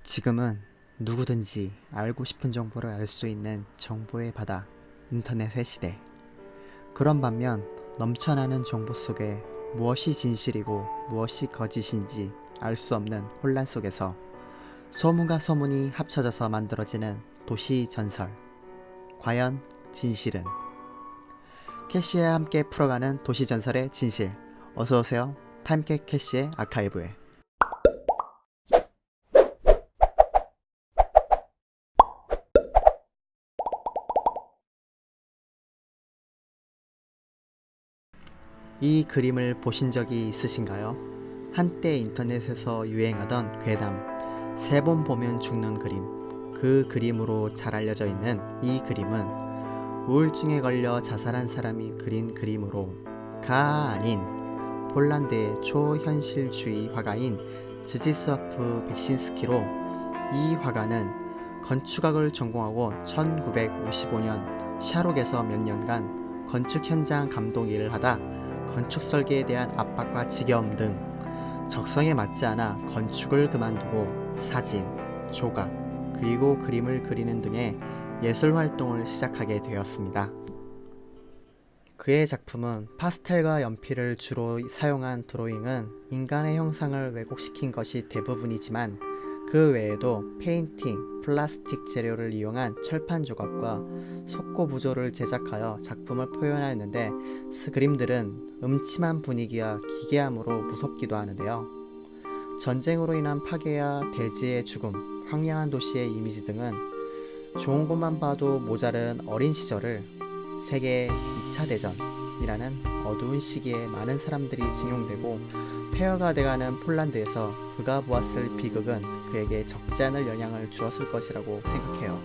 지금은 누구든지 알고 싶은 정보를 알 수 있는 정보의 바다, 인터넷의 시대. 그런 반면 넘쳐나는 정보 속에 무엇이 진실이고 무엇이 거짓인지 알 수 없는 혼란 속에서 소문과 소문이 합쳐져서 만들어지는 도시 전설. 과연 진실은? 캐시와 함께 풀어가는 도시 전설의 진실. 어서오세요. 타임캡 캐시의 아카이브에. 이 그림을 보신 적이 있으신가요? 한때 인터넷에서 유행하던 괴담, 세 번 보면 죽는 그림. 그 그림으로 잘 알려져 있는 이 그림은 우울증에 걸려 자살한 사람이 그린 그림으로 가 아닌 폴란드의 초현실주의 화가인 즈지스와프 백신스키로, 이 화가는 건축학을 전공하고 1955년 샤록에서 몇 년간 건축 현장 감독 일을 하다 건축 설계에 대한 압박과 지겨움 등 적성에 맞지 않아 건축을 그만두고 사진, 조각, 그리고 그림을 그리는 등의 예술 활동을 시작하게 되었습니다. 그의 작품은 파스텔과 연필을 주로 사용한 드로잉은 인간의 형상을 왜곡시킨 것이 대부분이지만, 그 외에도 페인팅, 플라스틱 재료를 이용한 철판 조각과 석고 부조를 제작하여 작품을 표현하였는데, 그림들은 음침한 분위기와 기괴함으로 무섭기도 하는데요. 전쟁으로 인한 파괴와 대지의 죽음, 황량한 도시의 이미지 등은 좋은 것만 봐도 모자른 어린 시절을 세계 2차 대전이라는 어두운 시기에 많은 사람들이 징용되고 폐허가 돼가는 폴란드에서 그가 보았을 비극은 그에게 적지 않을 영향을 주었을 것이라고 생각해요.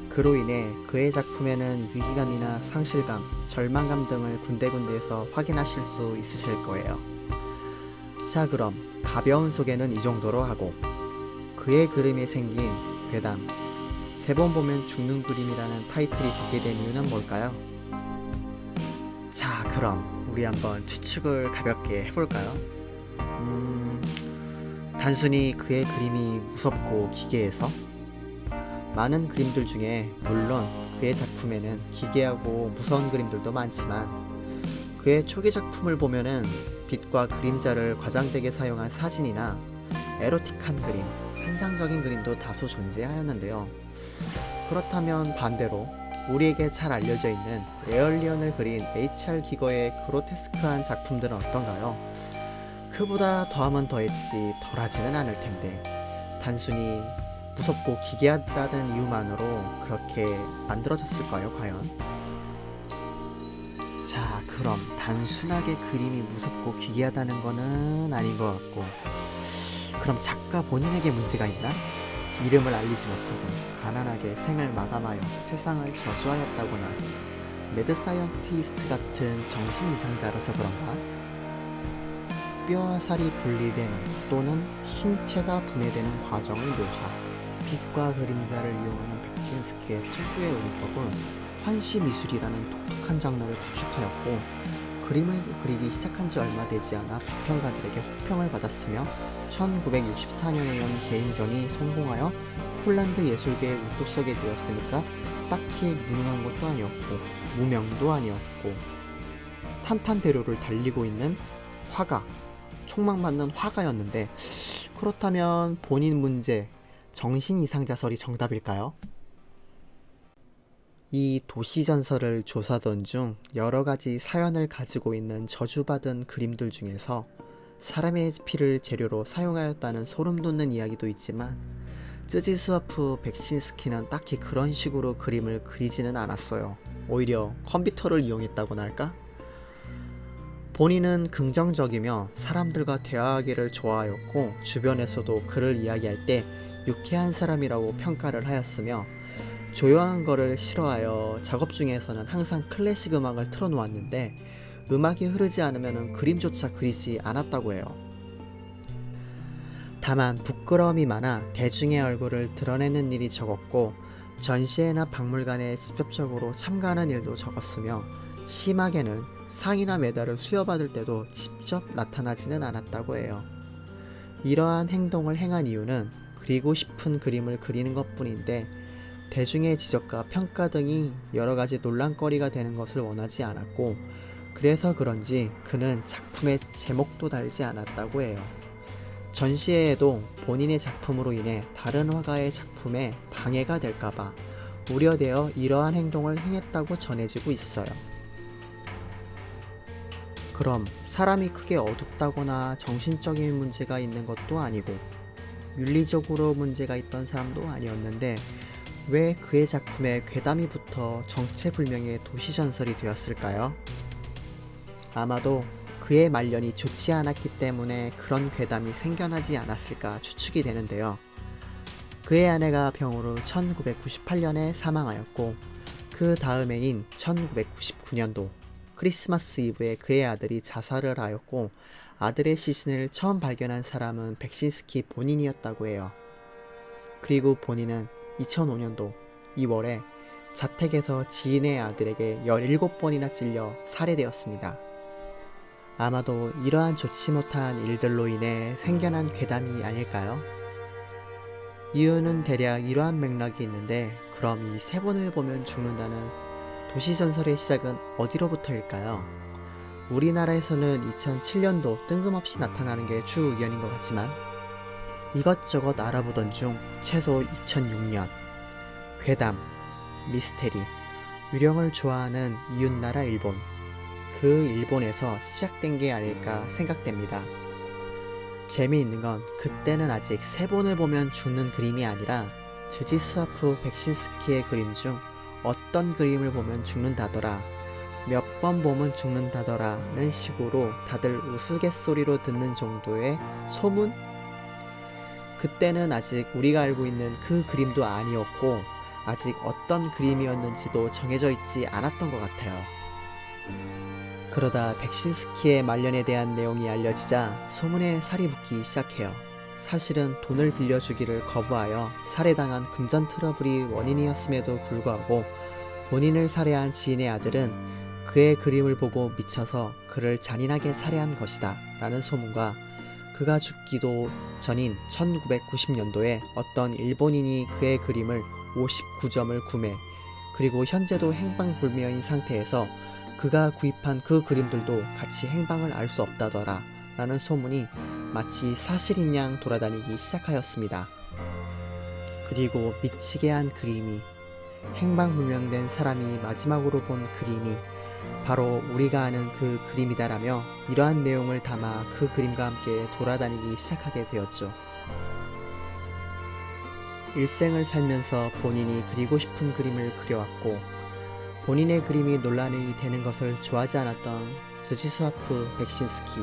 그로 인해 그의 작품에는 위기감이나 상실감, 절망감 등을 군데군데에서 확인하실 수 있으실 거예요. 자, 그럼 가벼운 소개는 이 정도로 하고, 그의 그림에 생긴 괴담, 세 번 보면 죽는 그림이라는 타이틀이 붙게 된 이유는 뭘까요? 자, 그럼 우리 한번 추측을 가볍게 해볼까요? 단순히 그의 그림이 무섭고 기괴해서? 많은 그림들 중에 물론 그의 작품에는 기괴하고 무서운 그림들도 많지만, 그의 초기 작품을 보면은 빛과 그림자를 과장되게 사용한 사진이나 에로틱한 그림, 환상적인 그림도 다소 존재하였는데요. 그렇다면 반대로 우리에게 잘 알려져 있는 에얼리언을 그린 HR 기거의 그로테스크한 작품들은 어떤가요? 그보다 더하면 더했지 덜하지는 않을 텐데, 단순히 무섭고 기괴하다는 이유만으로 그렇게 만들어졌을까요, 과연? 자, 그럼 단순하게 그림이 무섭고 기괴하다는 거는 아닌 것 같고, 그럼 작가 본인에게 문제가 있나? 이름을 알리지 못하고 가난하게 생을 마감하여 세상을 저주하였다거나 매드 사이언티스트 같은 정신 이상자라서 그런가? 뼈와 살이 분리되는 또는 신체가 분해되는 과정을 묘사, 빛과 그림자를 이용하는 백진스키의 특유의 의법은 환시미술이라는 독특한 장르를 구축하였고, 그림을 그리기 시작한 지 얼마 되지 않아 비평가들에게 호평을 받았으며 1964년에 연 개인전이 성공하여 폴란드 예술계에 우뚝 서게 되었으니까 딱히 무능한 것도 아니었고 무명도 아니었고, 탄탄대로를 달리고 있는 화가, 촉망받는 화가였는데, 그렇다면 본인 문제, 정신이상자설이 정답일까요? 이 도시전설을 조사던 중 여러가지 사연을 가지고 있는 저주받은 그림들 중에서 사람의 피를 재료로 사용하였다는 소름돋는 이야기도 있지만, 쯔지스와프 백신스키는 딱히 그런 식으로 그림을 그리지는 않았어요. 오히려 컴퓨터를 이용했다고나 할까? 본인은 긍정적이며 사람들과 대화하기를 좋아하였고, 주변에서도 그를 이야기할 때 유쾌한 사람이라고 평가를 하였으며, 조용한 거를 싫어하여 작업 중에서는 항상 클래식 음악을 틀어놓았는데 음악이 흐르지 않으면 그림조차 그리지 않았다고 해요. 다만 부끄러움이 많아 대중의 얼굴을 드러내는 일이 적었고, 전시회나 박물관에 직접적으로 참가하는 일도 적었으며, 심하게는 상이나 메달을 수여받을 때도 직접 나타나지는 않았다고 해요. 이러한 행동을 행한 이유는 그리고 싶은 그림을 그리는 것뿐인데 대중의 지적과 평가 등이 여러 가지 논란거리가 되는 것을 원하지 않았고, 그래서 그런지 그는 작품의 제목도 달지 않았다고 해요. 전시회에도 본인의 작품으로 인해 다른 화가의 작품에 방해가 될까봐 우려되어 이러한 행동을 행했다고 전해지고 있어요. 그럼 사람이 크게 어둡다거나 정신적인 문제가 있는 것도 아니고 윤리적으로 문제가 있던 사람도 아니었는데 왜 그의 작품에 괴담이 붙어 정체불명의 도시전설이 되었을까요? 아마도 그의 말년이 좋지 않았기 때문에 그런 괴담이 생겨나지 않았을까 추측이 되는데요. 그의 아내가 병으로 1998년에 사망하였고, 그 다음 해인 1999년도 크리스마스 이브에 그의 아들이 자살을 하였고, 아들의 시신을 처음 발견한 사람은 백신스키 본인이었다고 해요. 그리고 본인은 2005년도 2월에 자택에서 지인의 아들에게 17번이나 찔려 살해되었습니다. 아마도 이러한 좋지 못한 일들로 인해 생겨난 괴담이 아닐까요? 이유는 대략 이러한 맥락이 있는데, 그럼 이 세 번을 보면 죽는다는 도시전설의 시작은 어디로부터일까요? 우리나라에서는 2007년도 뜬금없이 나타나는 게 주우연인 것 같지만 이것저것 알아보던 중 최소 2006년 괴담, 미스테리, 유령을 좋아하는 이웃나라 일본, 그 일본에서 시작된 게 아닐까 생각됩니다. 재미있는 건 그때는 아직 세 번을 보면 죽는 그림이 아니라 즈지스와프 백신스키의 그림 중 어떤 그림을 보면 죽는다더라, 몇 번 보면 죽는다더라는 식으로 다들 우스갯소리로 듣는 정도의 소문? 그때는 아직 우리가 알고 있는 그 그림도 아니었고 아직 어떤 그림이었는지도 정해져 있지 않았던 것 같아요. 그러다 백신스키의 말년에 대한 내용이 알려지자 소문에 살이 붙기 시작해요. 사실은 돈을 빌려주기를 거부하여 살해당한 금전 트러블이 원인이었음에도 불구하고 본인을 살해한 지인의 아들은 그의 그림을 보고 미쳐서 그를 잔인하게 살해한 것이다 라는 소문과, 그가 죽기도 전인 1990년도에 어떤 일본인이 그의 그림을 59점을 구매, 그리고 현재도 행방불명인 상태에서 그가 구입한 그 그림들도 같이 행방을 알 수 없다더라 라는 소문이 마치 사실인 양 돌아다니기 시작하였습니다. 그리고 미치게 한 그림이, 행방불명된 사람이 마지막으로 본 그림이 바로 우리가 아는 그 그림이다라며 이러한 내용을 담아 그 그림과 함께 돌아다니기 시작하게 되었죠. 일생을 살면서 본인이 그리고 싶은 그림을 그려왔고, 본인의 그림이 논란이 되는 것을 좋아하지 않았던 즈지스와프 백신스키,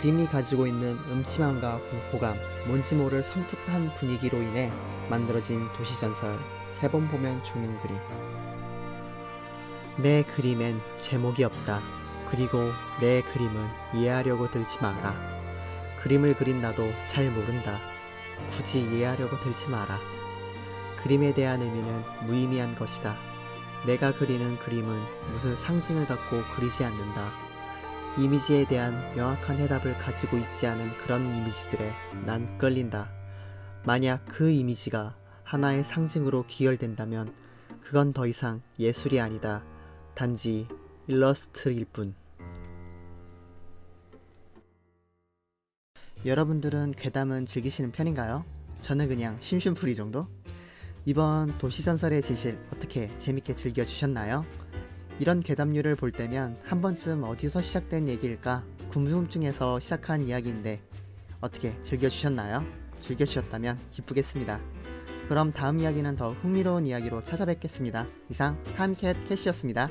그림이 가지고 있는 음침함과 공포감, 뭔지 모를 섬뜩한 분위기로 인해 만들어진 도시전설 세 번 보면 죽는 그림. 내 그림엔 제목이 없다. 그리고 내 그림은 이해하려고 들지 마라. 그림을 그린 나도 잘 모른다. 굳이 이해하려고 들지 마라. 그림에 대한 의미는 무의미한 것이다. 내가 그리는 그림은 무슨 상징을 갖고 그리지 않는다. 이미지에 대한 명확한 해답을 가지고 있지 않은 그런 이미지들에 난 끌린다. 만약 그 이미지가 하나의 상징으로 기혈된다면 그건 더 이상 예술이 아니다. 단지 일러스트일 뿐. 여러분들은 괴담은 즐기시는 편인가요? 저는 그냥 심심풀이 정도? 이번 도시전설의 지실 어떻게 재밌게 즐겨주셨나요? 이런 괴담류를 볼 때면 한 번쯤 어디서 시작된 얘기일까 궁금증에서 시작한 이야기인데 어떻게 즐겨주셨나요? 즐겨주셨다면 기쁘겠습니다. 그럼 다음 이야기는 더 흥미로운 이야기로 찾아뵙겠습니다. 이상 타임캣 캐시였습니다.